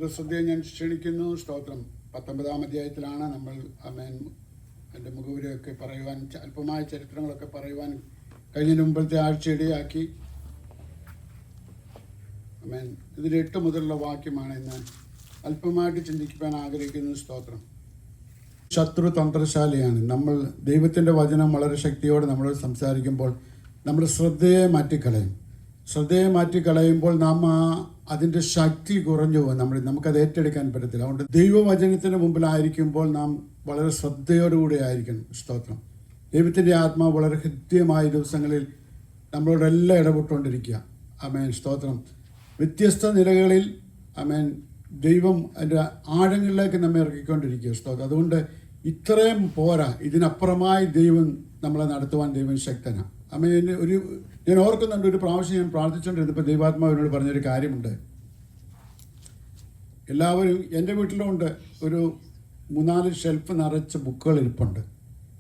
ശ്രദ്ധയെ ഞാൻ ക്ഷണിക്കുന്നു. സ്തോത്രം. 19-ാം അധ്യായത്തിലാണ് നമ്മൾ എൻ്റെ മുഖവുരയൊക്കെ പറയുവാൻ, അല്പമായ ചരിത്രങ്ങളൊക്കെ പറയുവാൻ കഴിഞ്ഞതിന് മുമ്പത്തെ ആഴ്ച ഇടയാക്കി. ഇതിൽ 8 മുതലുള്ള വാക്യമാണ് ഇന്ന് അല്പമായിട്ട് ചിന്തിക്കുവാൻ ആഗ്രഹിക്കുന്നത്. സ്തോത്രം. ശത്രു തന്ത്രശാലിയാണ്. നമ്മൾ ദൈവത്തിൻ്റെ വചനം വളരെ ശക്തിയോടെ നമ്മളോട് സംസാരിക്കുമ്പോൾ നമ്മൾ ശ്രദ്ധയെ മാറ്റിക്കളയുമ്പോൾ നാം അതിൻ്റെ ശക്തി കുറഞ്ഞു പോകും. നമുക്കത് ഏറ്റെടുക്കാൻ പറ്റത്തില്ല. അതുകൊണ്ട് ദൈവവചനത്തിന് മുമ്പിലായിരിക്കുമ്പോൾ നാം വളരെ ശ്രദ്ധയോടുകൂടി ആയിരിക്കണം. സ്തോത്രം. ദൈവത്തിൻ്റെ ആത്മാവ് വളരെ ഹൃദ്യമായ ദിവസങ്ങളിൽ നമ്മളോടെല്ലാം ഇടപെട്ടുകൊണ്ടിരിക്കുക. ആമേൻ. സ്തോത്രം. വ്യത്യസ്ത നിലകളിൽ ദൈവം അതിൻ്റെ ആഴങ്ങളിലേക്ക് നമ്മെ ഇറക്കിക്കൊണ്ടിരിക്കുക. സ്തോത്രം. അതുകൊണ്ട് ഇത്രയും പോരാ, ഇതിനപ്പുറമായി ദൈവം നമ്മളെ നടത്തുവാൻ ദൈവം ശക്തനാണ്. ഞാൻ ഓർക്കുന്നുണ്ട്, ഒരു പ്രാവശ്യം ഞാൻ പ്രാർത്ഥിച്ചുകൊണ്ടിരുന്നപ്പോൾ ദൈവാത്മാവിനോട് പറഞ്ഞൊരു കാര്യമുണ്ട്. എല്ലാവരും എൻ്റെ വീട്ടിലുമുണ്ട് ഒരു 3-4 ഷെൽഫ് നിറച്ച ബുക്കുകൾ ഇരിപ്പുണ്ട്.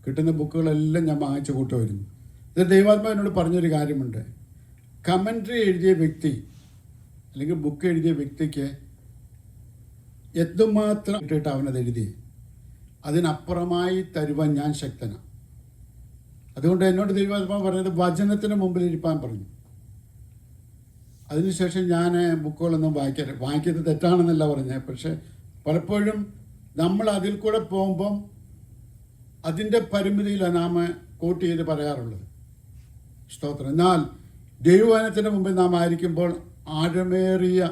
കിട്ടുന്ന ബുക്കുകളെല്ലാം ഞാൻ വാങ്ങിച്ചു കൂട്ടുമായിരുന്നു. ഇത് ദൈവാത്മാവിനോട് പറഞ്ഞൊരു കാര്യമുണ്ട്. കമൻട്രി എഴുതിയ വ്യക്തി അല്ലെങ്കിൽ ബുക്ക് എഴുതിയ വ്യക്തിക്ക് എന്തുമാത്രം ഇട്ടിട്ട് അവനത് എഴുതി, അതിനപ്പുറമായി തരുവാൻ ഞാൻ ശക്തനാണ്. അതുകൊണ്ട് എന്നോട് ദൈവാത്മാവ് പറഞ്ഞത് വചനത്തിന് മുമ്പിൽ ഇരിപ്പാൻ പറഞ്ഞു. അതിനുശേഷം ഞാൻ ബുക്കുകളൊന്നും വായിക്കരുത് തെറ്റാണെന്നല്ല പറഞ്ഞത്. പക്ഷെ പലപ്പോഴും നമ്മൾ അതിൽ കൂടെ പോകുമ്പം അതിൻ്റെ പരിമിതിയിലാണ് നാം കോട്ട് ചെയ്ത് പറയാറുള്ളത്. സ്തോത്രം. എന്നാൽ ദൈവവചനത്തിൻ്റെ മുമ്പിൽ നാം ആയിരിക്കുമ്പോൾ ആഴമേറിയ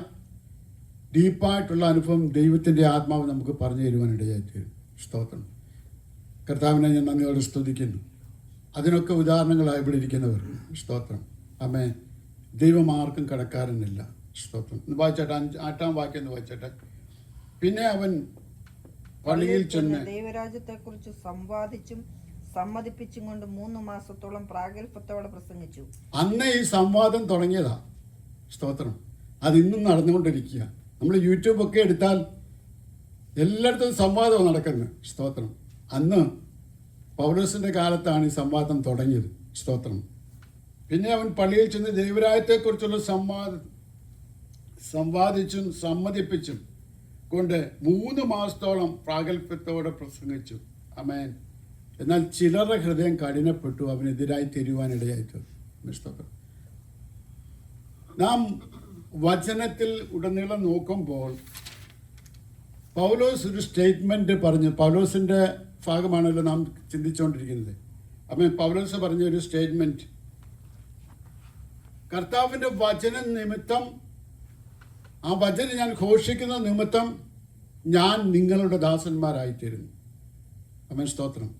ഡീപ്പായിട്ടുള്ള അനുഭവം ദൈവത്തിൻ്റെ ആത്മാവ് നമുക്ക് പറഞ്ഞു തരുവാനിടയായിത്തീരും. സ്തോത്രം. കർത്താവിനെ ഞാൻ നന്ദിയോടെ സ്തുതിക്കുന്നു. അതിനൊക്കെ ഉദാഹരണങ്ങളായി ഇവിടെ ഇരിക്കുന്നവർ. സ്തോത്രം. ആമേൻ. ദൈവം ആർക്കും കടക്കാരനില്ല. സ്തോത്രം. വായിച്ചേട്ടെ, 8-ാം വാക്യം എന്ന് വായിച്ചേട്ടെ. പിന്നെ അവൻ പള്ളിയിൽ ചെന്ന് ദൈവരാജ്യത്തെക്കുറിച്ച് സംവാദിച്ചും സമ്മതിപ്പിച്ചും കൊണ്ട് 3 മാസത്തോളം പ്രാഗൽഭ്യത്തോടെ പ്രസംഗിച്ചു. അന്ന് ഈ സംവാദം തുടങ്ങിയതാ. സ്തോത്രം. അതിന്നും നടന്നുകൊണ്ടിരിക്കുക. നമ്മൾ യൂട്യൂബൊക്കെ എടുത്താൽ എല്ലായിടത്തും സംവാദം നടക്കുന്നത്. സ്തോത്രം. അന്ന് പൗലോസിന്റെ കാലത്താണ് ഈ സംവാദം തുടങ്ങിയത്. സ്തോത്രം. പിന്നെ അവൻ പള്ളിയിൽ ചെന്ന് ദൈവരാജ്യത്തെക്കുറിച്ചുള്ള സംവാദിച്ചും സമ്മതിപ്പിച്ചും കൊണ്ട് 3 മാസത്തോളം പ്രാഗൽഭ്യത്തോടെ പ്രസംഗിച്ചു. ആമേൻ. എന്നാൽ ചിലരുടെ ഹൃദയം കഠിനപ്പെട്ടു, അവനെതിരായി തിരുവാനിടയായിട്ട്. സ്തോത്രം. നാം വചനത്തിൽ ഉടനീളം നോക്കുമ്പോൾ പൗലോസ് ഒരു സ്റ്റേറ്റ്മെന്റ് പറഞ്ഞു. പൗലോസിന്റെ ഭാഗമാണല്ലോ നാം ചിന്തിച്ചുകൊണ്ടിരിക്കുന്നത്. അപ്പം പൗലോസ് പറഞ്ഞ ഒരു സ്റ്റേറ്റ്മെന്റ്, കർത്താവിൻ്റെ വചന നിമിത്തം, ആ വചനം ഞാൻ ഘോഷിക്കുന്ന നിമിത്തം ഞാൻ നിങ്ങളുടെ ദാസന്മാരായിത്തീരുന്നു. അമേൻ. സ്തോത്രം.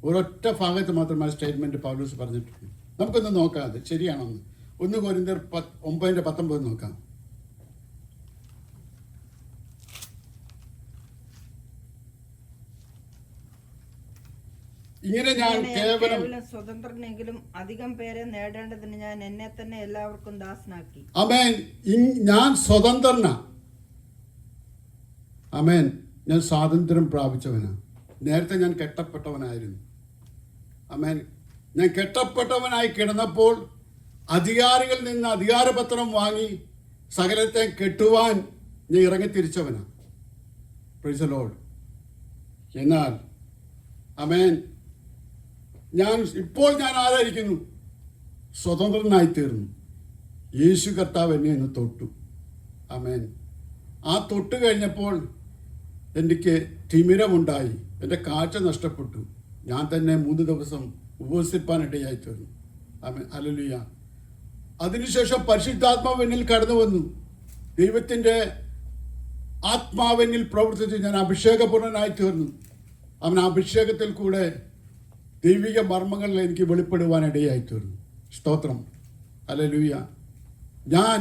ഒരൊറ്റ ഭാഗത്ത് മാത്രം ആ സ്റ്റേറ്റ്മെന്റ് പൗലോസ് പറഞ്ഞിട്ടുണ്ട്. നമുക്കൊന്ന് നോക്കാം അത് ശരിയാണെന്ന്. 1 കൊരിന്ത്യർ 9:19 നോക്കാം. ഇങ്ങനെ ഞാൻ കേവലം സ്വതന്ത്രനെങ്കിലും അധികം പേരെ നേടേണ്ടതിന് ഞാൻ എന്നെ തന്നെ എല്ലാവർക്കും ദാസനാക്കി. ആമേൻ. ഞാൻ സ്വതന്ത്രനാ. ആമേൻ. ഞാൻ സ്വാതന്ത്ര്യം പ്രാപിച്ചവനാ. നേരത്തെ ഞാൻ കെട്ടപ്പെട്ടവനായിരുന്നു. ആമേൻ. ഞാൻ കെട്ടപ്പെട്ടവനായി കിടന്നപ്പോൾ അധികാരികളിൽ നിന്ന് അധികാരപത്രം വാങ്ങി സകലത്തെ കെട്ടുവാൻ ഞാൻ ഇറങ്ങിത്തിരിച്ചവനാ. Price the Lord. എന്നാൽ ആമേൻ, ഇപ്പോൾ ഞാൻ ആരായിരിക്കുന്നു? സ്വതന്ത്രനായി തീർന്നു. യേശു കർത്താവ് എന്നെ ഒന്ന് തൊട്ടു. ആമേൻ. ആ തൊട്ട് കഴിഞ്ഞപ്പോൾ എനിക്ക് തിമിരമുണ്ടായി, എൻ്റെ കാഴ്ച നഷ്ടപ്പെട്ടു. ഞാൻ തന്നെ 3 ദിവസം ഉപവസിപ്പാനിടയായി തീർന്നു. ആമേൻ. ഹല്ലേലൂയ. അതിനുശേഷം പരിശുദ്ധാത്മാവ് എന്നിൽ കടന്നു വന്നു. ദൈവത്തിൻ്റെ ആത്മാവെന്നിൽ പ്രവർത്തിച്ച് ഞാൻ അഭിഷേകപൂർണനായി തീർന്നു. അവൻ അഭിഷേകത്തിൽ കൂടെ ദൈവിക മർമ്മങ്ങളിൽ എനിക്ക് വെളിപ്പെടുവാനിടയായി തീർന്നു. സ്തോത്രം. ഹല്ലേലൂയ. ഞാൻ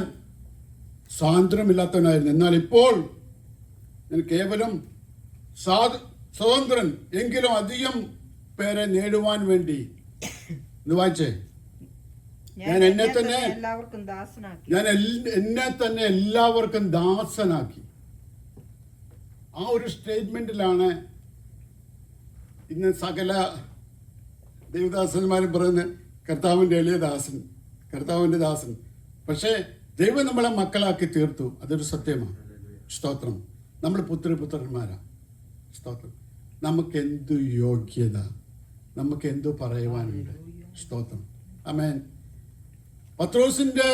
സ്വാതന്ത്ര്യമില്ലാത്തവനായിരുന്നു. എന്നാൽ ഇപ്പോൾ ഞാൻ കേവലം സ്വതന്ത്രൻ, എങ്കിലും അധികം പേരെ നേടുവാൻ വേണ്ടി എന്ന് വായിച്ചേ, ഞാൻ എന്നെ തന്നെ എല്ലാവർക്കും ദാസനാക്കി. ആ ഒരു സ്റ്റേറ്റ്മെന്റിലാണ് ഇന്ന് സകല ദൈവദാസന്മാരും പറയുന്നത് കർത്താവിൻ്റെ എളിയ ദാസൻ, കർത്താവിൻ്റെ ദാസൻ. പക്ഷേ ദൈവം നമ്മളെ മക്കളാക്കി തീർത്തു. അതൊരു സത്യമാണ്. സ്തോത്രം. നമ്മൾ പുത്രന്മാരാണ്. സ്തോത്രം. നമുക്ക് എന്തു യോഗ്യത, നമുക്ക് എന്തു പറയുവാനുണ്ട്. സ്തോത്രം. ആമേൻ. പത്രോസിന്റെ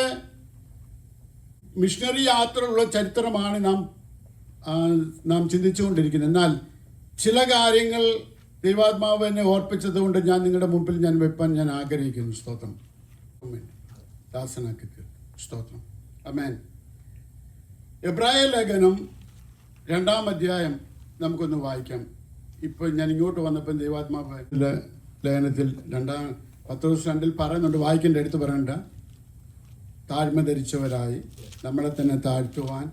മിഷണറി യാത്രയുള്ള ചരിത്രമാണ് നാം ചിന്തിച്ചുകൊണ്ടിരിക്കുന്നത്. എന്നാൽ ചില കാര്യങ്ങൾ ദൈവാത്മാവ് എന്നെ ഓർപ്പിച്ചതുകൊണ്ട് ഞാൻ നിങ്ങളുടെ മുമ്പിൽ ഞാൻ വെപ്പാൻ ഞാൻ ആഗ്രഹിക്കുന്നു. സ്തോത്രം. ആമേൻ. ദാസനാക്കി തീർന്നു. സ്തോത്രം. ആമേൻ. എബ്രായ ലേഖനം 2-ാം അധ്യായം നമുക്കൊന്ന് വായിക്കാം. ഇപ്പോൾ ഞാൻ ഇങ്ങോട്ട് വന്നപ്പോൾ ദൈവാത്മാവ് ലേഖനത്തിൽ 2 പറയുന്നുണ്ട്, വായിക്കേണ്ട, എടുത്ത് പറയണ്ട. താഴ്മ ധരിച്ചവരായി നമ്മളെ തന്നെ താഴ്ത്തുവാൻ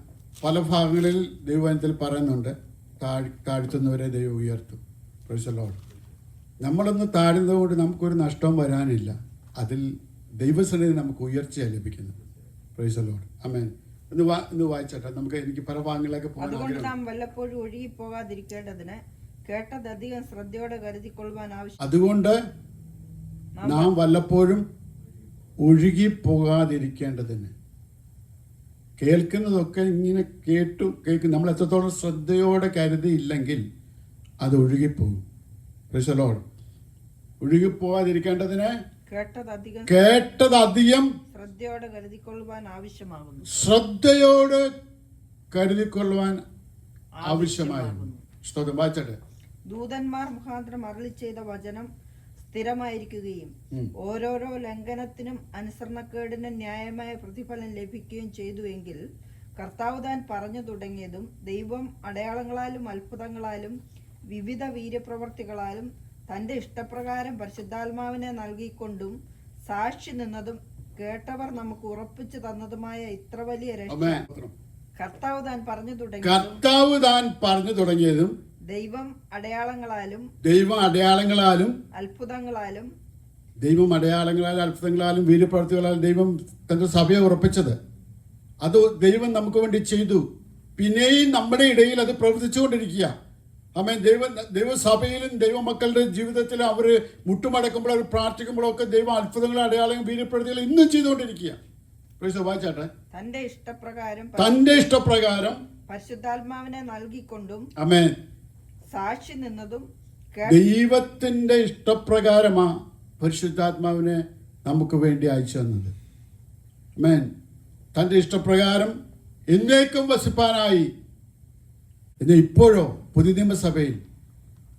പല ഭാഗങ്ങളിൽ ദൈവവചനത്തിൽ പറയുന്നുണ്ട്. താഴ്ത്തുന്നവരെ ദൈവം ഉയർത്തും. Price the Lord. നമ്മളൊന്ന് താഴ്ന്നതുകൊണ്ട് നമുക്കൊരു നഷ്ടവും വരാനില്ല. അതിൽ ദൈവസന്നിധി നമുക്ക് ഉയർച്ചയാണ് ലഭിക്കുന്നത്. Praise the Lord. ആമേൻ. ഒന്ന് വായിച്ചട്ടെ. എനിക്ക് പല ഭാഗങ്ങളിലേക്ക് പോകാൻ. അതുകൊണ്ട് നാം വല്ലപ്പോഴും ഒഴുകി പോകാതിരിക്കേണ്ടതിന് കേട്ടത് അധികം ശ്രദ്ധയോടെ കരുതിക്കൊള്ളുവാൻ ആവശ്യം. അതുകൊണ്ട് നാം വല്ലപ്പോഴും ഒഴുകി പോകാതിരിക്കേണ്ടതിന്. കേൾക്കുന്നതൊക്കെ ഇങ്ങനെ കേൾക്കും. നമ്മൾ എത്രത്തോളം ശ്രദ്ധയോടെ കരുതിയില്ലെങ്കിൽ അത് ഒഴുകിപ്പോകും. Praise the Lord. ഒഴുകിപ്പോകാതിരിക്കേണ്ടതിന് കേട്ടതധികം ശ്രദ്ധയോടെ കരുതിക്കൊള്ളുവാൻ ആവശ്യമാകുന്നു. ശ്രദ്ധയോട് കരുതിക്കൊള്ളുവാൻ ആവശ്യമായിരുന്നു. സ്തോത്രം. വായിച്ചട്ടെ. ദൂതന്മാർ മുഖാന്തരം അരുളി ചെയ്ത വചനം സ്ഥിരമായിരിക്കുകയും ഓരോരോ ലംഘനത്തിനും അനുസരണക്കേടിനും ന്യായമായ പ്രതിഫലം ലഭിക്കുകയും ചെയ്തുവെങ്കിൽ കർത്താവ് താൻ പറഞ്ഞു തുടങ്ങിയതും ദൈവം അടയാളങ്ങളാലും അത്ഭുതങ്ങളാലും വിവിധ വീര്യപ്രവർത്തികളാലും തന്റെ ഇഷ്ടപ്രകാരം പരിശുദ്ധാത്മാവിനെ നൽകിക്കൊണ്ടും സാക്ഷി നിന്നതും കേട്ടവർ നമുക്ക് ഉറപ്പിച്ചു തന്നതുമായ ഇത്ര വലിയ രക്ഷ കർത്താവ് താൻ പറഞ്ഞു തുടങ്ങിയതും ദൈവം അടയാളങ്ങളാലും അത്ഭുതങ്ങളാലും വീര്യപ്രവർത്തികളാലും ദൈവം തന്റെ സഭയെ ഉറപ്പിച്ചത്. അത് ദൈവം നമുക്ക് വേണ്ടി ചെയ്തു. പിന്നെയും നമ്മുടെ ഇടയിൽ അത് പ്രവർത്തിച്ചുകൊണ്ടിരിക്കുക. ആമേൻ. ദൈവസഭയിലും ദൈവമക്കളുടെ ജീവിതത്തിലും അവർ മുട്ടുമടക്കുമ്പോൾ, അവർ പ്രാർത്ഥിക്കുമ്പോഴും ഒക്കെ ദൈവം അത്ഭുതങ്ങളും അടയാളങ്ങളും വീര്യപ്രവർത്തികളും ഇന്നും ചെയ്തുകൊണ്ടിരിക്കുക. വായിച്ചാട്ടെ. തന്റെ ഇഷ്ടപ്രകാരം പരിശുദ്ധാത്മാവിനെ നൽകിക്കൊണ്ടും ആമേൻ സാക്ഷി നിന്നതും. ദൈവത്തിന്റെ ഇഷ്ടപ്രകാരമാ പരിശുദ്ധാത്മാവിനെ നമുക്ക് വേണ്ടി അയച്ചു തന്നത്. ആമേൻ. തന്റെ ഇഷ്ടപ്രകാരം എന്നേക്കും വസിപ്പാനായി. എന്നാൽ ഇപ്പോഴോ പുതിയ നിയമസഭയിൽ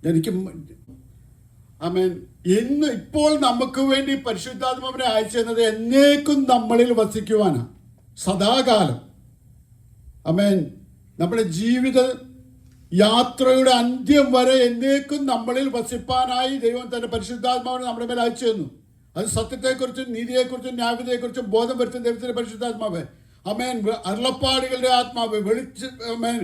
എനിക്ക് ആമേൻ ഇപ്പോൾ നമുക്ക് വേണ്ടി പരിശുദ്ധാത്മാവിനെ അയച്ചു തന്നത് എന്നേക്കും നമ്മളിൽ വസിക്കുവാനാ, സദാകാലം. ആമേൻ. നമ്മുടെ ജീവിത യാത്രയുടെ അന്ത്യം വരെ എന്നേക്കും നമ്മളിൽ വസിപ്പാനായി ദൈവം തന്റെ പരിശുദ്ധാത്മാവിനെ നമ്മുടെ മേൽ അയച്ചു തന്നു. അത് സത്യത്തെക്കുറിച്ചും നീതിയെക്കുറിച്ചും ന്യായവിധിയെക്കുറിച്ചും ബോധം വരുത്തുന്ന ദൈവത്തിന്റെ പരിശുദ്ധാത്മാവ്. ആമേൻ. അരുളപ്പാടുകളുടെ ആത്മാവ്, ആമേൻ.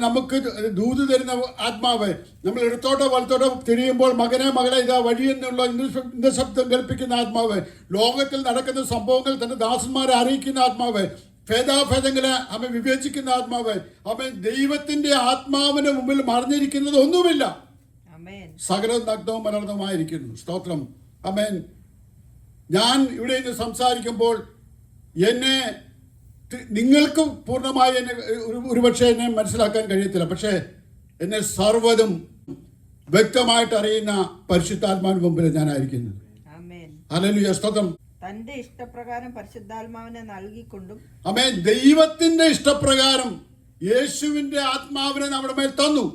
നമുക്ക് ദൂത് തരുന്ന ആത്മാവ്. നമ്മൾ ഇടത്തോട്ടോ വലത്തോട്ടോ തിരിയുമ്പോൾ മകനെ ഇതാ വഴിയെന്നുള്ള ഇന്ന ശബ്ദം കേൾപ്പിക്കുന്ന ആത്മാവ്. ലോകത്തിൽ നടക്കുന്ന സംഭവങ്ങൾ തന്റെ ദാസന്മാരെ അറിയിക്കുന്ന ആത്മാവ്. ഭേദാഭേദങ്ങളെ അവൻ വിവേചിക്കുന്ന ആത്മാവ്. അവൻ ദൈവത്തിന്റെ ആത്മാവിന് മുമ്പിൽ മറിഞ്ഞിരിക്കുന്നത് ഒന്നുമില്ല. സകലവും നഗ്നവും മലർന്നതുമായിരിക്കുന്നു. സ്തോത്രം. ആമേൻ. ഞാൻ ഇവിടെ നിന്ന് സംസാരിക്കുമ്പോൾ നിങ്ങൾക്ക് പൂർണ്ണമായി എന്നെ ഒരുപക്ഷെ എന്നെ മനസ്സിലാക്കാൻ കഴിയത്തില്ല. പക്ഷേ എന്നെ സർവ്വതും വ്യക്തമായിട്ട് അറിയുന്ന പരിശുദ്ധാത്മാവിന് മുമ്പിൽ ഞാനായിരിക്കുന്നത്. ഹല്ലേലൂയ. സ്തോത്രം. തന്റെ ഇഷ്ടപ്രകാരം പരിശുദ്ധാത്മാവിനെ നൽകിക്കൊണ്ടും ആമേൻ. ദൈവത്തിന്റെ ഇഷ്ടപ്രകാരം യേശുവിന്റെ ആത്മാവിനെ നമ്മുടെ മേൽ തന്നു.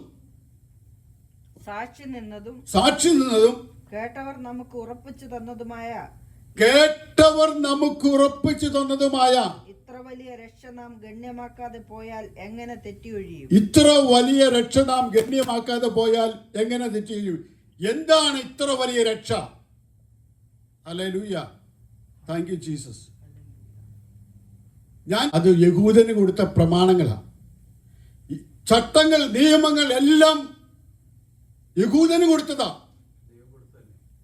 സാക്ഷി നിന്നതും കേട്ടവർ നമുക്ക് ഉറപ്പിച്ചു തന്നതുമായ ഇത്ര വലിയ രക്ഷ നാം ഗണ്യമാക്കാതെ പോയാൽ എങ്ങനെ തെറ്റിയൊഴിയും? എന്താണ് ഇത്ര വലിയ രക്ഷ? ഹല്ലേലൂയ. Thank you Jesus. അത് യഹൂദന് കൊടുത്ത പ്രമാണങ്ങളാണ്. ചട്ടങ്ങൾ, നിയമങ്ങൾ എല്ലാം യഹൂദന് കൊടുത്തതാ,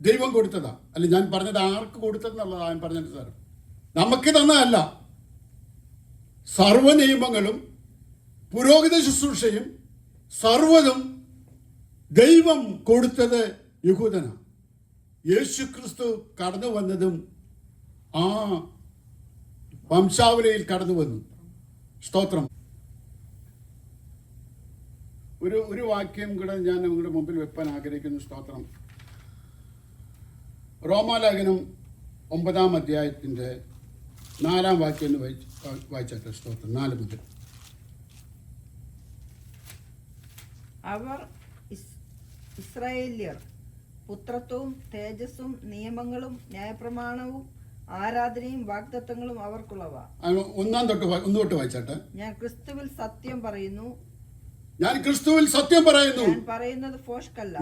ദൈവം കൊടുത്തതാ. അല്ല, ഞാൻ പറഞ്ഞത് ആർക്ക് കൊടുത്തതെന്നുള്ളതാ ഞാൻ പറഞ്ഞത് സാർ. നമുക്ക് തന്നതല്ല. സർവ്വ നിയമങ്ങളും പുരോഹിത ശുശ്രൂഷയും സർവ്വതും ദൈവം കൊടുത്തത് യഹൂദനാണ്. യേശു ക്രിസ്തു കടന്നു വന്നതും ആ വംശാവലിയിൽ കടന്നു വന്നു. സ്തോത്രം. ഒരു വാക്യം കൂടെ ഞാൻ നിങ്ങളുടെ മുമ്പിൽ വെപ്പാൻ ആഗ്രഹിക്കുന്നു. സ്തോത്രം. റോമാലേഖനം 9-ാം അധ്യായത്തിൻ്റെ 4-ാം വാക്യം എന്ന് വായിച്ചാട്ടെ. സ്തോത്രം. 4 മുതൽ. അവർ ഇസ്രായേല്യർ പുത്രത്വവും തേജസ്സും നിയമങ്ങളും ന്യായപ്രമാണവും ആരാധനയും വാഗ്ദത്തങ്ങളും അവർക്കുള്ളവ. 1 തൊട്ട് വായിച്ചാട്ടെ. ഞാൻ ക്രിസ്തുവിൽ സത്യം പറയുന്നു. ഞാൻ ക്രിസ്തുവിൽ സത്യം പറയുന്നു.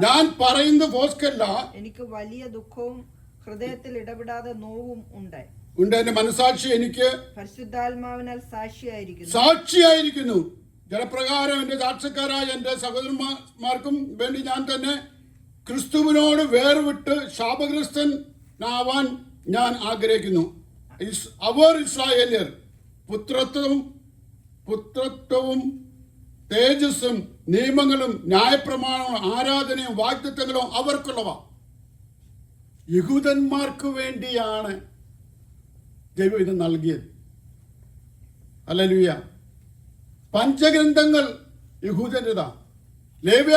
ഞാൻ പറയുന്നത് ഫോഷ്കല്ല. എനിക്ക് വലിയ ദുഃഖവും ഹൃദയത്തിൽ ഇടപെടാതെ നോവും ഉണ്ട്. എന്റെ മനസാക്ഷി എനിക്ക് പരിശുദ്ധാത്മാവിനാൽ സാക്ഷിയായിരിക്കുന്നു. ജലപ്രകാരം എന്റെ സാക്ഷ്യക്കാരായ എന്റെ സഹോദരന്മാർക്കും വേണ്ടി ഞാൻ തന്നെ ക്രിസ്തുവിനോട് വേർവിട്ട് ശാപഗ്രസ്തനാവാൻ ഞാൻ ആഗ്രഹിക്കുന്നു. അവർ ഇസ്രായേല്യർ പുത്രത്വവും തേജസ്സും നിയമങ്ങളും ന്യായപ്രമാണവും ആരാധനയും വാഗ്ദത്തങ്ങളും അവർക്കുള്ളവ. യഹൂദന്മാർക്ക് വേണ്ടിയാണ് ദൈവം ഇത് നൽകിയത്. ഹല്ലേലൂയ. പഞ്ചഗ്രന്ഥങ്ങൾ യഹൂദന്റേതാ. ലേവ്യ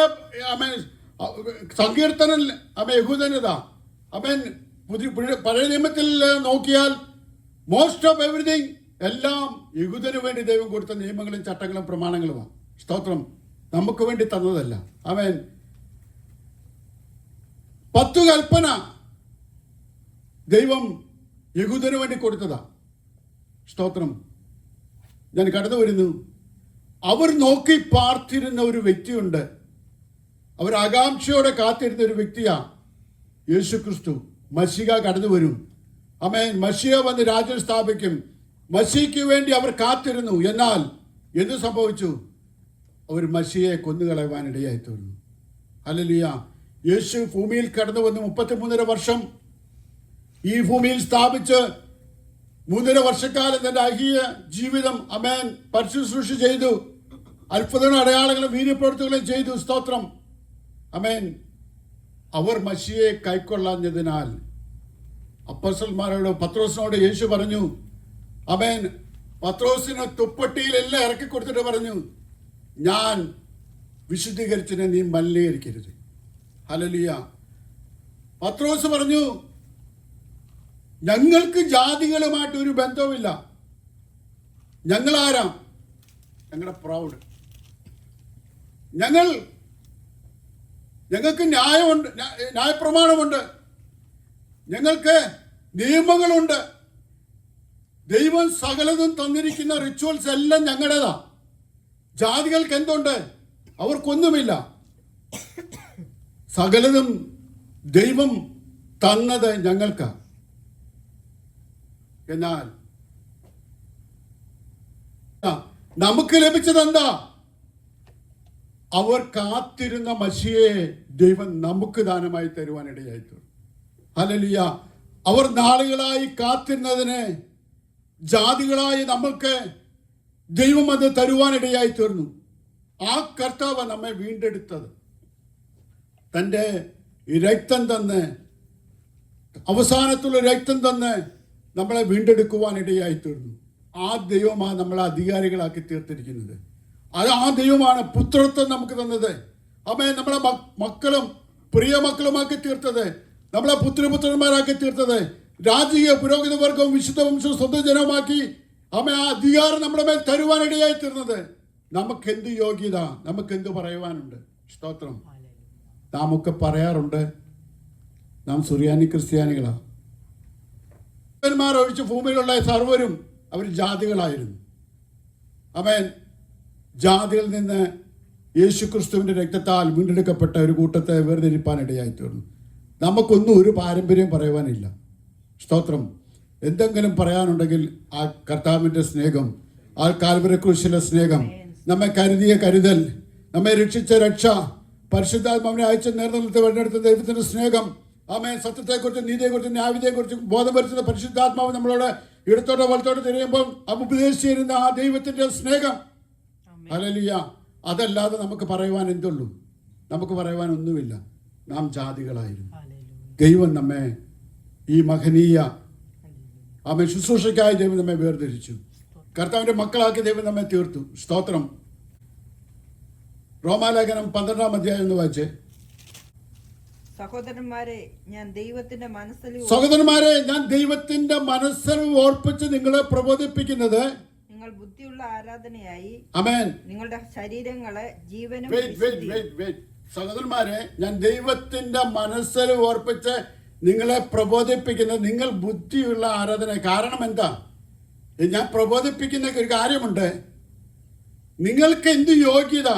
സങ്കീർത്തനം യഹൂദന്റേതാ. പഴയ നിയമത്തിൽ നോക്കിയാൽ മോസ്റ്റ് ഓഫ് എവറിഥിങ് എല്ലാം യഹൂദന് വേണ്ടി ദൈവം കൊടുത്ത നിയമങ്ങളും ചട്ടങ്ങളും പ്രമാണങ്ങളുമാണ്. സ്തോത്രം. നമുക്ക് വേണ്ടി തന്നതല്ല. 10 കൽപ്പന ദൈവം യഹൂദന് വേണ്ടി കൊടുത്തതാ. സ്തോത്രം. ഞാൻ കടന്നു വരുന്നു. അവർ നോക്കി പാർത്തിരുന്ന ഒരു വ്യക്തിയുണ്ട്. അവർ ആകാംക്ഷയോടെ കാത്തിരുന്ന ഒരു വ്യക്തിയാ യേശു ക്രിസ്തു. മശിഹ കടന്നു വരും. മശിഹ വന്ന് രാജ്യം സ്ഥാപിക്കും. മശിഹയ്ക്ക് വേണ്ടി അവർ കാത്തിരുന്നു. എന്നാൽ എന്ത് സംഭവിച്ചു? അവർ മശിഹയെ കൊന്നുകളയുവാനിടയായി തീർന്നു. ഹല്ലേലൂയ. യേശു ഭൂമിയിൽ കടന്നു വന്ന് 33.5 വർഷം ഈ ഭൂമിയിൽ സ്ഥാപിച്ച് 3.5 വർഷക്കാലം തന്റെ അഹിയ ജീവിതം പരിശുശ്രൂഷ ചെയ്തു. അത്ഭുതങ്ങളും അടയാളങ്ങളും വീര്യപ്രവൃത്തികളും ചെയ്തു. സ്തോത്രം. അവർ മശിഹയെ കൈക്കൊള്ളാഞ്ഞതിനാൽ അപ്പോസ്തലന്മാരോട് പത്രോസിനോട് യേശു പറഞ്ഞു. പത്രോസിന് തുപ്പട്ടിയിലെല്ലാം ഇറക്കി കൊടുത്തിട്ട് പറഞ്ഞു, ഞാൻ വിശുദ്ധീകരിച്ചതിനെ നീ മലിനീകരിക്കരുത്. ഹല്ലേലൂയ. പത്രോസ് പറഞ്ഞു, ഞങ്ങൾക്ക് ജാതികളുമായിട്ട് ഒരു ബന്ധവുമില്ല. ഞങ്ങളാരാ? ഞങ്ങളുടെ പ്രൗഡ്. ഞങ്ങൾക്ക് ന്യായമുണ്ട്, ന്യായപ്രമാണമുണ്ട്, ഞങ്ങൾക്ക് നിയമങ്ങളുണ്ട്. ദൈവം സകലതും തന്നിരിക്കുന്ന റിച്വൽസ് എല്ലാം ഞങ്ങളുടേതാ. ജാതികൾക്ക് എന്തുണ്ട്? അവർക്കൊന്നുമില്ല. സകലതും ദൈവം തന്നത് ഞങ്ങൾക്ക്. എന്നാൽ നമുക്ക് ലഭിച്ചത് എന്താ? അവർ കാത്തിരുന്ന മശിഹയെ ദൈവം നമുക്ക് ദാനമായി തരുവാനിടയായി തീർന്നു. ഹല്ലേലൂയ. അവർ നാളുകളായി കാത്തിരുന്നതിന് ജാതികളായി നമ്മൾക്ക് ദൈവം അത് തരുവാനിടയായി തീർന്നു. ആ കർത്താവ് നമ്മെ വീണ്ടെടുത്തത് തൻ്റെ രക്തം തന്ന്, അവസാനത്തുള്ള രക്തം തന്ന് നമ്മളെ വീണ്ടെടുക്കുവാനിടയായി തീർന്നു. ആ ദൈവമാണ് നമ്മളെ അധികാരികളാക്കി തീർത്തിരിക്കുന്നത്. അത് ആ ദൈവമാണ് പുത്രത്വം നമുക്ക് തന്നത്. നമ്മളെ മക്കളും പ്രിയ മക്കളുമാക്കി തീർത്തത്, നമ്മളെ പുത്രപുത്രന്മാരാക്കി തീർത്തത്, രാജകീയ പുരോഹിത വർഗവും വിശുദ്ധ വംശവും സ്വന്തം ജനമാക്കി ആ അധികാരം നമ്മുടെ മേൽ തരുവാനിടയായി തീർന്നത്. നമുക്കെന്ത് യോഗ്യത, നമുക്കെന്ത് പറയുവാനുണ്ട്? സ്തോത്രം. നാമൊക്കെ പറയാറുണ്ട് നാം സുറിയാനി ക്രിസ്ത്യാനികളാണ്. ഒഴിച്ച് ഭൂമിയിലുള്ള സർവരും അവർ ജാതികളായിരുന്നു. ജാതികളിൽ നിന്ന് യേശു ക്രിസ്തുവിൻ്റെ രക്തത്താൽ വീണ്ടെടുക്കപ്പെട്ട ഒരു കൂട്ടത്തെ വേർതിരിപ്പാനിടയായി തീർന്നു. നമുക്കൊന്നും ഒരു പാരമ്പര്യം പറയുവാനില്ല. സ്തോത്രം. എന്തെങ്കിലും പറയാനുണ്ടെങ്കിൽ ആ കർത്താവിൻ്റെ സ്നേഹം, ആ കാൽവരി ക്രൂശിലെ സ്നേഹം, നമ്മെ കരുതിയ കരുതൽ, നമ്മെ രക്ഷിച്ച രക്ഷ, പരിശുദ്ധാത്മാവിനെ അയച്ച നേർന്നത്തെ വെള്ളെടുത്ത ദൈവത്തിൻ്റെ സ്നേഹം, സത്യത്തെക്കുറിച്ചും നീതിയെക്കുറിച്ചും ന്യായവിധിയെക്കുറിച്ചും ബോധം വരുത്തുന്ന പരിശുദ്ധാത്മാവ് നമ്മളോട് ഇടത്തോടെ വലത്തോടെ തിരിയുമ്പോൾ ഉപദേശിച്ചിരുന്ന ആ ദൈവത്തിൻ്റെ സ്നേഹം. ഹല്ലേലൂയ. അതല്ലാതെ നമുക്ക് പറയുവാൻ എന്തുള്ളൂ? നമുക്ക് പറയുവാൻ ഒന്നുമില്ല. നാം ജാതികളായിരുന്നു. ദൈവം നമ്മെ ഈ മഹനീയ ശുശ്രൂഷയ്ക്കായി ദൈവം നമ്മെ വേർതിരിച്ചു. കർത്താവിൻ്റെ മക്കളാക്കി ദൈവം നമ്മെ തീർത്തു. സ്തോത്രം. റോമാലേഖനം 12-ാം അധ്യായം എന്ന് വായിച്ചേ. സഹോദരന്മാരെ, ഞാൻ ദൈവത്തിന്റെ മനസ്സിൽ സഹോദരന്മാരെ, ഞാൻ ദൈവത്തിന്റെ മനസ്സിൽ ഓർപ്പിച്ച് നിങ്ങളെ പ്രബോധിപ്പിക്കുന്നത് നിങ്ങൾ ബുദ്ധിയുള്ള ആരാധനയായി ആമേൻ. നിങ്ങളുടെ ശരീരങ്ങളെ ജീവനും സഹോദരന്മാരെ, ഞാൻ ദൈവത്തിന്റെ മനസ്സിൽ ഓർപ്പിച്ച് നിങ്ങളെ പ്രബോധിപ്പിക്കുന്നത് നിങ്ങൾ ബുദ്ധിയുള്ള ആരാധന. കാരണം എന്താ? ഞാൻ പ്രബോധിപ്പിക്കുന്ന ഒരു കാര്യമുണ്ട്. നിങ്ങൾക്ക് എന്ത് യോഗ്യത?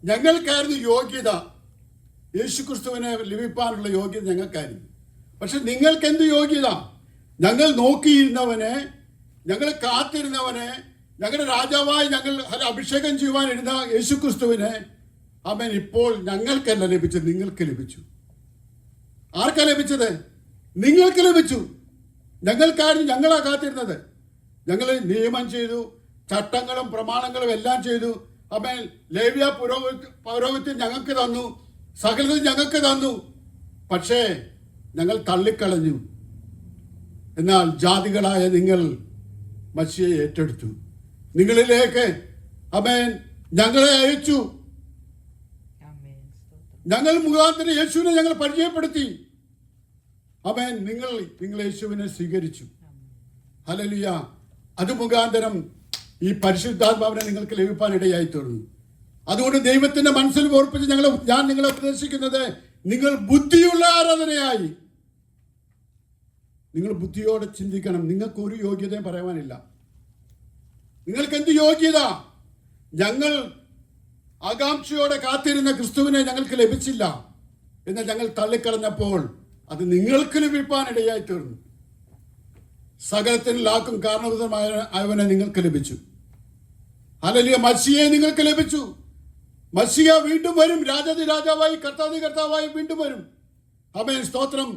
ഞങ്ങൾക്കായിരുന്നു യോഗ്യത. യേശുക്രിസ്തുവിനെ ലഭിക്കാനുള്ള യോഗ്യത ഞങ്ങൾക്കായിരുന്നു. പക്ഷെ നിങ്ങൾക്ക് എന്ത് യോഗ്യത? ഞങ്ങൾ നോക്കിയിരുന്നവനെ, ഞങ്ങൾ കാത്തിരുന്നവനെ, ഞങ്ങളുടെ രാജാവായി ഞങ്ങൾ അഭിഷേകം ചെയ്യുവാനിരുന്ന യേശുക്രിസ്തുവിനെ അവൻ ഇപ്പോൾ ഞങ്ങൾക്കല്ല ലഭിച്ചത്, നിങ്ങൾക്ക് ലഭിച്ചു. ആർക്കാ ലഭിച്ചത്? നിങ്ങൾക്ക് ലഭിച്ചു. ഞങ്ങൾക്കായിരുന്നു ഞങ്ങളാ കാത്തിരുന്നത്. ഞങ്ങൾ നിയമം ചെയ്തു, ചട്ടങ്ങളും പ്രമാണങ്ങളും എല്ലാം ചെയ്തു. അവൻ ലേവ്യ പൗരോഹിത്യം ഞങ്ങൾക്ക് തന്നു, സകലതും ഞങ്ങൾക്ക് തന്നു. പക്ഷേ ഞങ്ങൾ തള്ളിക്കളഞ്ഞു. എന്നാൽ ജാതികളായ നിങ്ങൾ മശിയെ ഏറ്റെടുത്തു. നിങ്ങളിലേക്ക് അവൻ ഞങ്ങളെ അയച്ചു. ഞങ്ങൾ മുഖാന്തരം യേശുവിനെ ഞങ്ങൾ പരിചയപ്പെടുത്തി. അവൻ നിങ്ങൾ യേശുവിനെ സ്വീകരിച്ചു. ഹല്ലേലൂയ. അത് മുഖാന്തരം ഈ പരിശുദ്ധാത്മാവിനെ നിങ്ങൾക്ക് ലഭിക്കാൻ ഇടയായി തീർന്നു. അതുകൊണ്ട് ദൈവത്തിന്റെ മനസ്സിൽ ഓർപ്പിച്ച് ഞാൻ നിങ്ങളെ ഉപദേശിക്കുന്നത്, നിങ്ങൾ ബുദ്ധിയുള്ള ആരാധനയായി. നിങ്ങൾ ബുദ്ധിയോടെ ചിന്തിക്കണം. നിങ്ങൾക്ക് ഒരു യോഗ്യതയും പറയാനില്ല. നിങ്ങൾക്ക് എന്ത് യോഗ്യത? ഞങ്ങൾ ആകാംക്ഷയോടെ കാത്തിരുന്ന ക്രിസ്തുവിനെ ഞങ്ങൾക്ക് ലഭിച്ചില്ല. എന്നാൽ ഞങ്ങൾ തള്ളിക്കളഞ്ഞപ്പോൾ അത് നിങ്ങൾക്ക് ലഭിക്കാൻ ഇടയായി തീർന്നു. സകലത്തിന് ലാക്കും കാരണഭൂതമായവനെ നിങ്ങൾക്ക് ലഭിച്ചു. ഹല്ലേലൂയ. മശിയെ നിങ്ങൾക്ക് ലഭിച്ചു. മശിയ വീണ്ടും വരും. രാജാവായി കർത്താവായി വീണ്ടും വരും. ആമേൻ. സ്തോത്രം.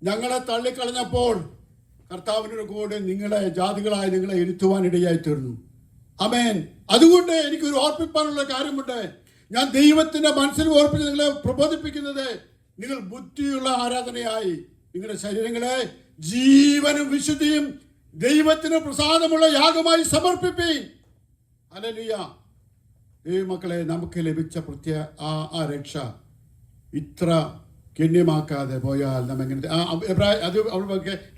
ഞങ്ങളെ തള്ളിക്കളഞ്ഞപ്പോൾ കർത്താവിനോട് കൂടെ നിങ്ങളെ ജാതികളായി നിങ്ങളെ ഇരുത്തുവാൻ ഇടയായി തീർന്നു. ആമേൻ. അതുകൊണ്ട് എനിക്കൊരു ഓർപ്പിപ്പാനുള്ള കാര്യമുണ്ട്. ഞാൻ ദൈവത്തിന്റെ മനസ്സിൽ ഓർപ്പിച്ച് നിങ്ങളെ പ്രബോധിപ്പിക്കുന്നത്, നിങ്ങൾ ബുദ്ധിയുള്ള ആരാധനയായി നിങ്ങളുടെ ശരീരങ്ങളെ ജീവനും വിശുദ്ധിയും ദൈവത്തിന് പ്രസാദമുള്ള യാഗമായി സമർപ്പിപ്പീൻ. ഹല്ലേലൂയ. മക്കളെ, നമുക്ക് ലഭിച്ച ആ രക്ഷ ഇത്ര ഗണ്യമാക്കാതെ പോയാൽ നമ്മെങ്ങനെ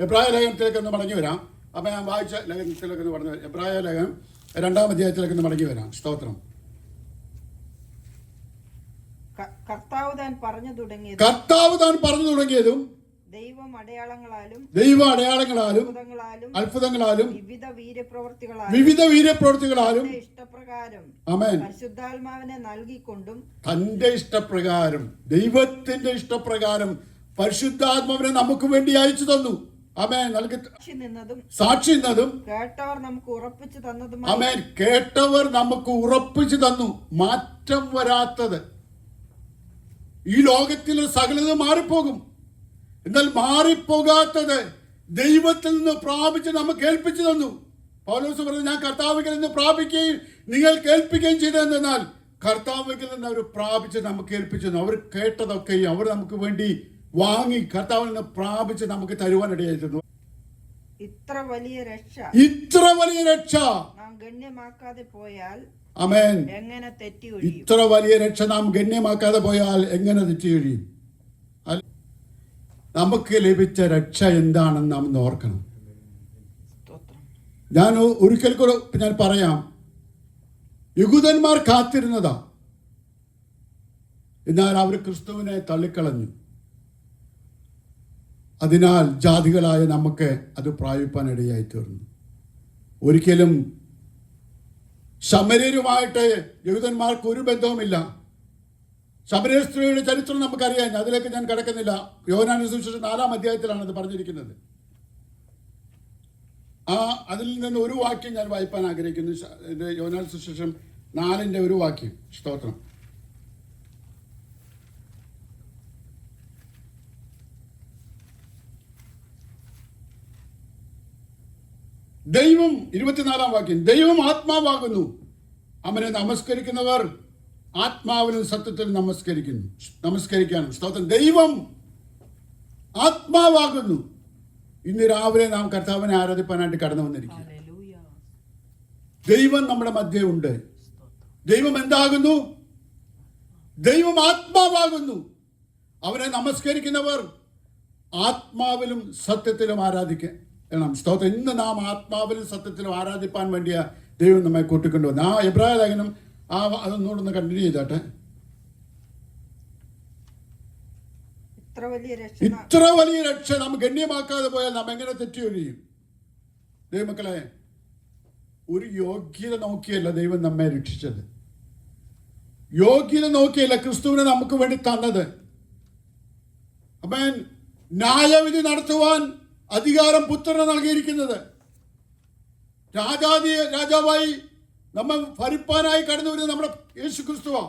എബ്രായ ലേഖനത്തിലേക്ക് ഒന്ന് മടങ്ങി വരാം. അപ്പം ഞാൻ വായിച്ച ലേഖനത്തിലേക്ക് ഒന്ന് മടങ്ങി വരാം. എബ്രായ ലേഖനം 2-ാം അധ്യായത്തിലേക്ക് ഒന്ന് മടങ്ങി വരാം. സ്തോത്രം. കർത്താവ് താൻ പറഞ്ഞു തുടങ്ങിയതും ദൈവം അടയാളങ്ങളാലും അത്ഭുതങ്ങളാലും വിവിധ വീര്യപ്രവൃത്തികളാലും ആമേൻ പരിശുദ്ധാത്മാവിനെ നൽകിക്കൊണ്ടും തന്റെ ഇഷ്ടപ്രകാരം, ദൈവത്തിന്റെ ഇഷ്ടപ്രകാരം പരിശുദ്ധാത്മാവിനെ നമുക്ക് വേണ്ടി അയച്ചു തന്നു. ആമേൻ. സാക്ഷി നിന്നതും കേട്ടവർ നമുക്ക് ഉറപ്പിച്ചു തന്നതും. ആമേൻ. കേട്ടവർ നമുക്ക് ഉറപ്പിച്ചു തന്നു. മാറ്റം വരാത്തത്. ഈ ലോകത്തിൽ സകലത് മാറിപ്പോകും. എന്നാൽ മാറിപ്പോകാത്തത് ദൈവത്തിൽ നിന്ന് പ്രാപിച്ച് നമുക്ക് ഏൽപ്പിച്ചു തന്നു. പൗലോസ് പറഞ്ഞു, ഞാൻ കർത്താവിൽ നിന്ന് പ്രാപിക്കുകയും നിങ്ങൾ കേൾപ്പിക്കുകയും ചെയ്തതെന്നാൽ കർത്താവിൽ നിന്ന് അവർ പ്രാപിച്ച് നമുക്ക് ഏൽപ്പിച്ചു തന്നു. അവർ കേട്ടതൊക്കെയും അവർ നമുക്ക് വേണ്ടി വാങ്ങി കർത്താവിൽ നിന്ന് പ്രാപിച്ച് നമുക്ക് തരുവാനിടയായിരുന്നു. ഇത്ര വലിയ രക്ഷ നാം ഗണ്യമാക്കാതെ പോയാൽ ആമേൻ. എങ്ങനെ തെറ്റിയൊഴിയും? ഇത്ര വലിയ രക്ഷ നാം ഗണ്യമാക്കാതെ പോയാൽ എങ്ങനെ തെറ്റിയൊഴിയും? നമുക്ക് ലഭിച്ച രക്ഷ എന്താണെന്ന് നാം ഓർക്കണം. ഞാൻ ഒരിക്കൽ കൂടെ ഞാൻ പറയാം. യഹൂദന്മാർ കാത്തിരുന്നതാ, എന്നാൽ അവർ ക്രിസ്തുവിനെ തള്ളിക്കളഞ്ഞു. അതിനാൽ ജാതികളായ നമുക്ക് അത് പ്രാപിപ്പാൻ ഇടയായി തീർന്നു. ഒരിക്കലും ശമര്യരുമായിട്ട് യഹൂദന്മാർക്ക് ഒരു ബന്ധവുമില്ല. ശമര്യ സ്ത്രീയുടെ ചരിത്രം നമുക്കറിയാം. അതിലേക്ക് ഞാൻ കടക്കുന്നില്ല. യോഹന്നാന്റെ സുവിശേഷം 4-ാം അധ്യായത്തിലാണ് അത് പറഞ്ഞിരിക്കുന്നത്. അതിൽ നിന്ന് ഒരു വാക്യം ഞാൻ വായിപ്പാൻ ആഗ്രഹിക്കുന്നു. യോഹന്നാന്റെ സുവിശേഷം 4-ന്റെ ഒരു വാക്യം. സ്തോത്രം. ദൈവം 24-ാം വാക്യം. ദൈവം ആത്മാവാകുന്നു. അവനെ നമസ്കരിക്കുന്നവർ ആത്മാവിനും സത്യത്തിനും നമസ്കരിക്കാനും. സ്തോത്രം. ദൈവം ആത്മാവാകുന്നു. ഇന്ന് രാവിലെ നാം കർത്താവിനെ ആരാധിപ്പാനായിട്ട് കടന്നു വന്നിരിക്കുക. ദൈവം നമ്മുടെ മധ്യേ ഉണ്ട്. ദൈവം എന്താകുന്നു? ദൈവം ആത്മാവാകുന്നു. അവനെ നമസ്കരിക്കുന്നവർ ആത്മാവിലും സത്യത്തിലും ആരാധിക്കണം. സ്തോത്രം. ഇന്ന് നാം ആത്മാവിലും സത്യത്തിലും ആരാധിപ്പാൻ വേണ്ടിയ ദൈവം നമ്മെ കൂട്ടിക്കൊണ്ടുവന്നു. ആ എബ്രായ ലേഖനം അതൊന്നുകൂടെ കണ്ടിന്യൂ ചെയ്താട്ടെ. ഇത്ര വലിയ രക്ഷ നാം ഗണ്യമാക്കാതെ പോയാൽ നാം എങ്ങനെ തെറ്റിയൊഴിയും? ദൈവമക്കളെ, ഒരു യോഗ്യത നോക്കിയല്ല ദൈവം നമ്മെ രക്ഷിച്ചത്. യോഗ്യത നോക്കിയല്ല ക്രിസ്തുവിനെ നമുക്ക് വേണ്ടി തന്നത്. ആമേൻ. ന്യായവിധി നടത്തുവാൻ അധികാരം പുത്രന് നൽകിയിരിക്കുന്നത്. രാജാവായി നമ്മൾ ഭരിപ്പാനായി കടന്നു വരുന്നത് നമ്മുടെ യേശു ക്രിസ്തുവാ.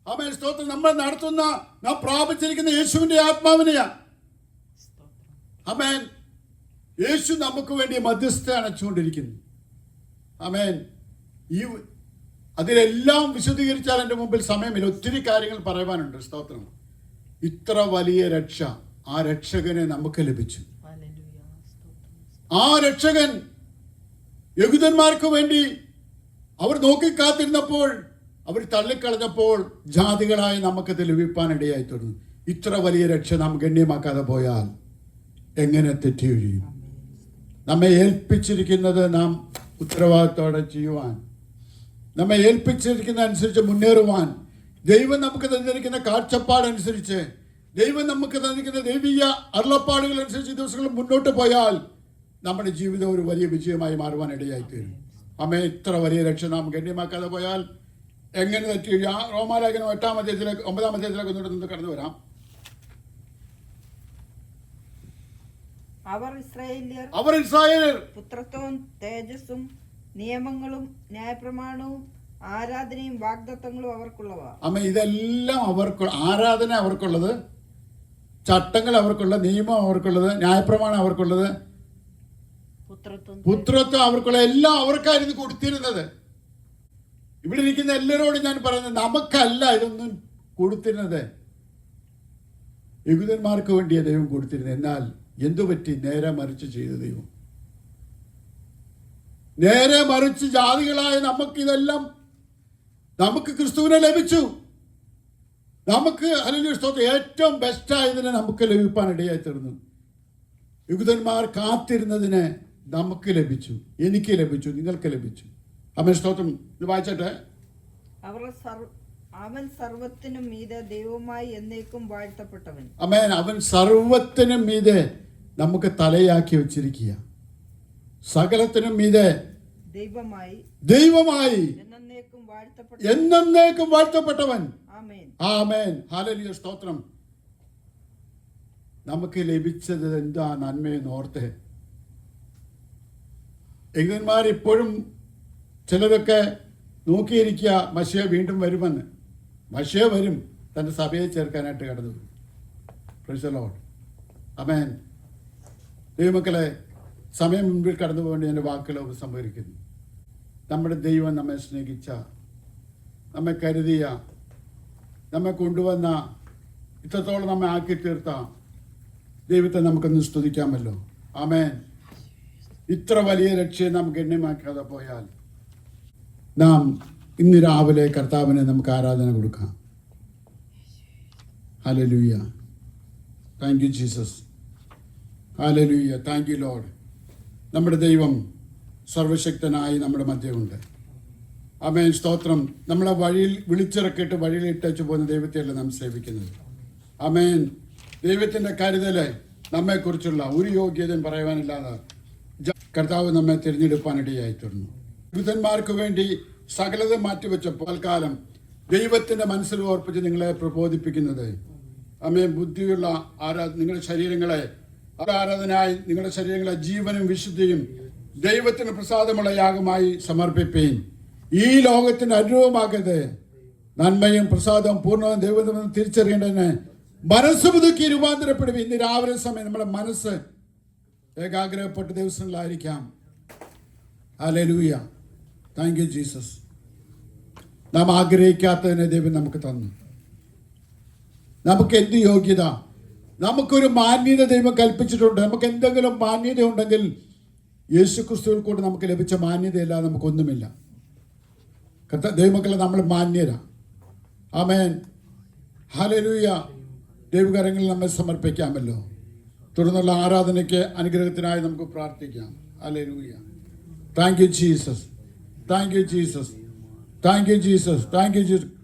ആമേൻ. സ്തോത്രം. നമ്മൾ നടത്തുന്ന, നാം പ്രാപിച്ചിരിക്കുന്ന യേശുവിന്റെ ആത്മാവിനെയാ. ആമേൻ. യേശു നമുക്ക് വേണ്ടി മധ്യസ്ഥ അണച്ചുകൊണ്ടിരിക്കുന്നു. ആമേൻ. ഈ അതിലെല്ലാം വിശദീകരിച്ചാൽ എൻ്റെ മുമ്പിൽ സമയമില്ല. ഒത്തിരി കാര്യങ്ങൾ പറയുവാനുണ്ട്. സ്തോത്രം. ഇത്ര വലിയ രക്ഷ ആ രക്ഷകനെ നമുക്ക് ലഭിച്ചു. ആ രക്ഷകൻ യഹൂദന്മാർക്ക് വേണ്ടി അവർ നോക്കിക്കാത്തിരുന്നപ്പോൾ, അവർ തള്ളിക്കളഞ്ഞപ്പോൾ ജാതികളായി നമുക്കത് ലഭിപ്പാൻ ഇടയായി തീർന്നു. ഇത്ര വലിയ രക്ഷ നാം ഗണ്യമാക്കാതെ പോയാൽ എങ്ങനെ തെറ്റിയൊഴിയും? നമ്മെ ഏൽപ്പിച്ചിരിക്കുന്നത് നാം ഉത്തരവാദിത്തോടെ ചെയ്യുവാൻ, നമ്മെ ഏൽപ്പിച്ചിരിക്കുന്ന അനുസരിച്ച് മുന്നേറുവാൻ, ദൈവം നമുക്ക് തന്നിരിക്കുന്ന കാഴ്ചപ്പാടനുസരിച്ച്, ദൈവം നമുക്ക് തന്നിരിക്കുന്ന ദൈവീയ അരുളപ്പാടുകൾ അനുസരിച്ച് ദിവസങ്ങൾ മുന്നോട്ട് പോയാൽ നമ്മുടെ ജീവിതം ഒരു വലിയ വിജയമായി മാറുവാൻ ഇടയായി തീരും. അമ്മേ, ഇത്ര വലിയ രക്ഷ നാം ഗണ്യമാക്കാതെ പോയാൽ എങ്ങനെ തെറ്റി? ആ റോമാലേഖനം 8-ാം അധ്യായത്തിലേക്ക് 9-ാം അധ്യായത്തിലേക്ക് ഒന്നുകൂടെ നിന്ന് കടന്നു വരാം. അവർ ഇസ്രായേലിയർ പുത്രത്വവും തേജസ്സും നിയമങ്ങളും ന്യായപ്രമാണവും ആരാധനയും വാഗ്ദത്തങ്ങളും അവർക്കുള്ളവ. അമ്മ, ഇതെല്ലാം ആരാധന അവർക്കുള്ളത്, ചട്ടങ്ങൾ അവർക്കുള്ളത്, നിയമം അവർക്കുള്ളത്, ന്യായപ്രമാണം അവർക്കുള്ളത്, പുത്രത്വം അവർക്കുള്ള എല്ലാം അവർക്കായിരുന്നു കൊടുത്തിരുന്നത്. ഇവിടെ ഇരിക്കുന്ന എല്ലാവരോടും ഞാൻ പറയുന്നത്, നമുക്കല്ല ഇതൊന്നും കൊടുത്തിരുന്നത്, യഹൂദന്മാർക്ക് വേണ്ടിയ ദൈവം കൊടുത്തിരുന്നത്. എന്നാൽ എന്തുപറ്റി? നേരെ മറിച്ച് ചെയ്ത ദൈവം. നേരെ മറിച്ച് ജാതികളായ നമുക്കിതെല്ലാം, നമുക്ക് ക്രിസ്തുവിനെ ലഭിച്ചു. നമുക്ക് ഹല്ലേലൂയ ഏറ്റവും ബെസ്റ്റായതിനെ നമുക്ക് ലഭിപ്പാൻ ഇടയായി തീർന്നു. യഹൂദന്മാർ കാത്തിരുന്നതിനെ നമുക്ക് ലഭിച്ചു, എനിക്ക് ലഭിച്ചു, നിങ്ങൾക്ക് ലഭിച്ചു. അമേൻ. സ്തോത്രം. ഇത് വായിച്ചട്ടെ. അവൻ സർവത്തിനും മീതെ ദൈവമായി എന്നേക്കും വാഴ്ത്തപ്പെട്ടവൻ. അമേൻ. അവൻ സർവത്തിനും മീതെ നമുക്ക് തലയാക്കി വെച്ചിരിക്കുക. സകലത്തിനും മീതെ ദൈവമായി എന്നേക്കും വാഴ്ത്തപ്പെട്ടവൻ. ആമേൻ. ഹല്ലേലൂയ. സ്തോത്രം. നമുക്ക് ലഭിച്ചത് എന്താ? നന്മയെന്ന് ഓർത്ത് യഹൂദന്മാർ ഇപ്പോഴും ചിലരൊക്കെ നോക്കിയിരിക്കുക, മശിഹ വീണ്ടും വരുമെന്ന്. മശിഹ വരും, തൻ്റെ സഭയെ ചേർക്കാനായിട്ട് കടന്നു വരും. Praise the Lord. ആമേൻ. ദൈവമക്കളെ, സമയം മുൻപിൽ കടന്നു പോകേണ്ടി എൻ്റെ വാക്കുകളൊക്കെ സംഭവിക്കുന്നു. നമ്മുടെ ദൈവം നമ്മെ സ്നേഹിച്ച, നമ്മെ കരുതിയ, നമ്മെ കൊണ്ടുവന്ന, ഇത്രത്തോളം നമ്മെ ആക്കി തീർത്ത ദൈവത്തെ നമുക്കൊന്ന് സ്തുതിക്കാമല്ലോ. ആമേൻ. ഇത്ര വലിയ രക്ഷയെ നാം ഗണ്യമാക്കാതെ പോയാൽ നാം ഇന്ന് രാവിലെ കർത്താവിനെ നമുക്ക് ആരാധന കൊടുക്കാം. Hallelujah. Thank you Jesus. Hallelujah. Thank you Lord. നമ്മുടെ ദൈവം സർവശക്തനായി നമ്മുടെ മധ്യമുണ്ട്. ആമേൻ. സ്തോത്രം. നമ്മളെ വഴിയിൽ വിളിച്ചിറക്കിയിട്ട് വഴിയിൽ ഇട്ടു പോകുന്ന ദൈവത്തെയല്ല നാം സേവിക്കുന്നത്. ആമേൻ. ദൈവത്തിൻ്റെ കരുതല് നമ്മെക്കുറിച്ചുള്ള ഒരു യോഗ്യതയും പറയുവാനില്ലാതെ കർത്താവ് നമ്മെ തിരഞ്ഞെടുപ്പാനിടയായി തീർന്നു. യഹൂദന്മാർക്ക് വേണ്ടി സകലതും മാറ്റിവെച്ചപ്പോൾ കാലം ദൈവത്തിൻ്റെ മനസ്സിൽ ഓർപ്പിച്ച് നിങ്ങളെ പ്രബോധിപ്പിക്കുന്നത്, അമ്മേ, ബുദ്ധിയുള്ള നിങ്ങളുടെ ശരീരങ്ങളെ ആരാധനായി നിങ്ങളുടെ ശരീരങ്ങളെ ജീവനും വിശുദ്ധിയും ദൈവത്തിന് പ്രസാദമുള്ള യാഗമായി സമർപ്പിപ്പീൻ. ഈ ലോകത്തിന് അനുരൂപമാക്കരുത്. നന്മയും പ്രസാദവും പൂർണ്ണവും ദൈവത്തിന് തിരിച്ചറിയേണ്ടതിന് മനസ്സ് പുതുക്കി രൂപാന്തരപ്പെടും. ഇന്ന് രാവിലെ സമയം നമ്മുടെ മനസ്സ് ഏകാഗ്രഹപ്പെട്ട ദിവസങ്ങളിലായിരിക്കാം. ഹല്ലേലൂയ. Thank you Jesus. നാം ആഗ്രഹിക്കാത്തതിനെ ദൈവം നമുക്ക് തന്നു. നമുക്ക് എന്ത് യോഗ്യത? നമുക്കൊരു മാന്യത ദൈവം കൽപ്പിച്ചിട്ടുണ്ട്. നമുക്ക് എന്തെങ്കിലും മാന്യത ഉണ്ടെങ്കിൽ യേശു ക്രിസ്തുവിൽ കൂടെ നമുക്ക് ലഭിച്ച മാന്യതയല്ലാതെ നമുക്കൊന്നുമില്ല. ദൈവമക്കളെ നമ്മൾ മാന്യരാണ്. ആമേൻ. ഹല്ലേലൂയ. ദൈവകരങ്ങളിൽ നമ്മെ സമർപ്പിക്കാമല്ലോ. തുടർന്നുള്ള ആരാധനയ്ക്ക് അനുഗ്രഹത്തിനായി നമുക്ക് പ്രാർത്ഥിക്കാം. Hallelujah. Thank you Jesus. Thank you Jesus. Thank you Jesus. Thank you Jesus.